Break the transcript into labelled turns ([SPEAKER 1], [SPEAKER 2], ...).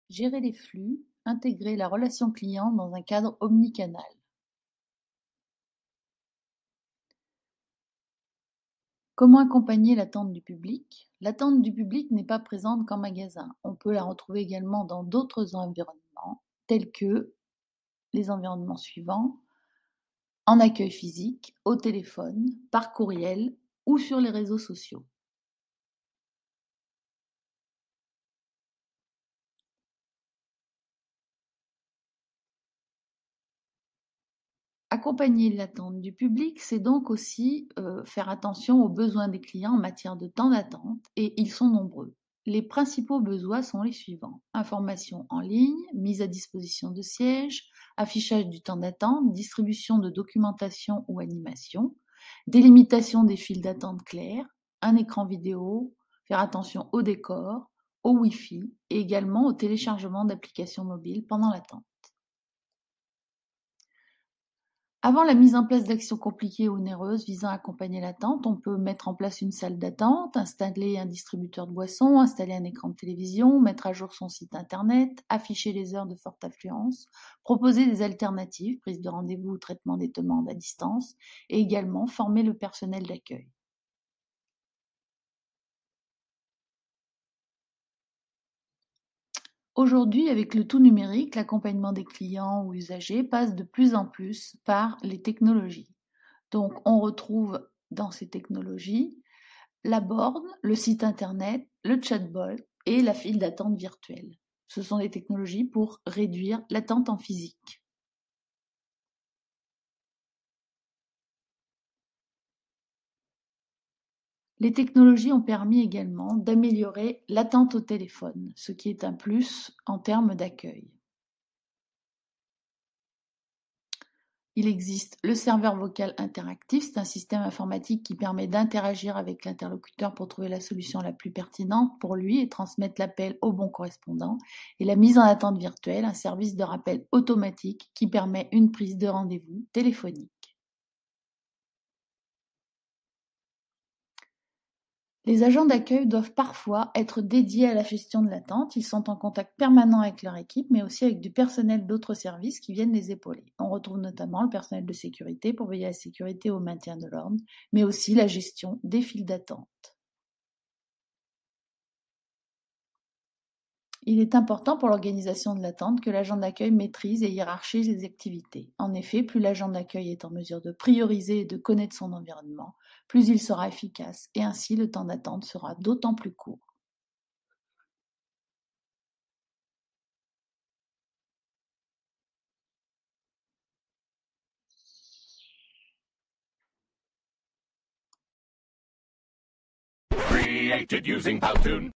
[SPEAKER 1] gérer les flux, intégrer la relation client dans un cadre omnicanal. Comment accompagner l'attente du public? L'attente du public n'est pas présente qu'en magasin. On peut la retrouver également dans d'autres environnements, tels que les environnements suivants: en accueil physique, au téléphone, par courriel ou sur les réseaux sociaux. Accompagner l'attente du public, c'est donc aussi faire attention aux besoins des clients en matière de temps d'attente, et ils sont nombreux. Les principaux besoins sont les suivants: information en ligne, mise à disposition de sièges, affichage du temps d'attente, distribution de documentation ou animation, délimitation des files d'attente claires, un écran vidéo, faire attention au décor, au Wi-Fi et également au téléchargement d'applications mobiles pendant l'attente. Avant la mise en place d'actions compliquées ou onéreuses visant à accompagner l'attente, on peut mettre en place une salle d'attente, installer un distributeur de boissons, installer un écran de télévision, mettre à jour son site internet, afficher les heures de forte affluence, proposer des alternatives, prise de rendez-vous ou traitement des demandes à distance, et également former le personnel d'accueil. Aujourd'hui, avec le tout numérique, l'accompagnement des clients ou usagers passe de plus en plus par les technologies. Donc, on retrouve dans ces technologies la borne, le site internet, le chatbot et la file d'attente virtuelle. Ce sont des technologies pour réduire l'attente en physique. Les technologies ont permis également d'améliorer l'attente au téléphone, ce qui est un plus en termes d'accueil. Il existe le serveur vocal interactif, c'est un système informatique qui permet d'interagir avec l'interlocuteur pour trouver la solution la plus pertinente pour lui et transmettre l'appel au bon correspondant. Et la mise en attente virtuelle, un service de rappel automatique qui permet une prise de rendez-vous téléphonique. Les agents d'accueil doivent parfois être dédiés à la gestion de l'attente. Ils sont en contact permanent avec leur équipe, mais aussi avec du personnel d'autres services qui viennent les épauler. On retrouve notamment le personnel de sécurité pour veiller à la sécurité et au maintien de l'ordre, mais aussi la gestion des files d'attente. Il est important pour l'organisation de l'attente que l'agent d'accueil maîtrise et hiérarchise les activités. En effet, plus l'agent d'accueil est en mesure de prioriser et de connaître son environnement, plus il sera efficace et ainsi le temps d'attente sera d'autant plus court.
[SPEAKER 2] Created using Powtoon.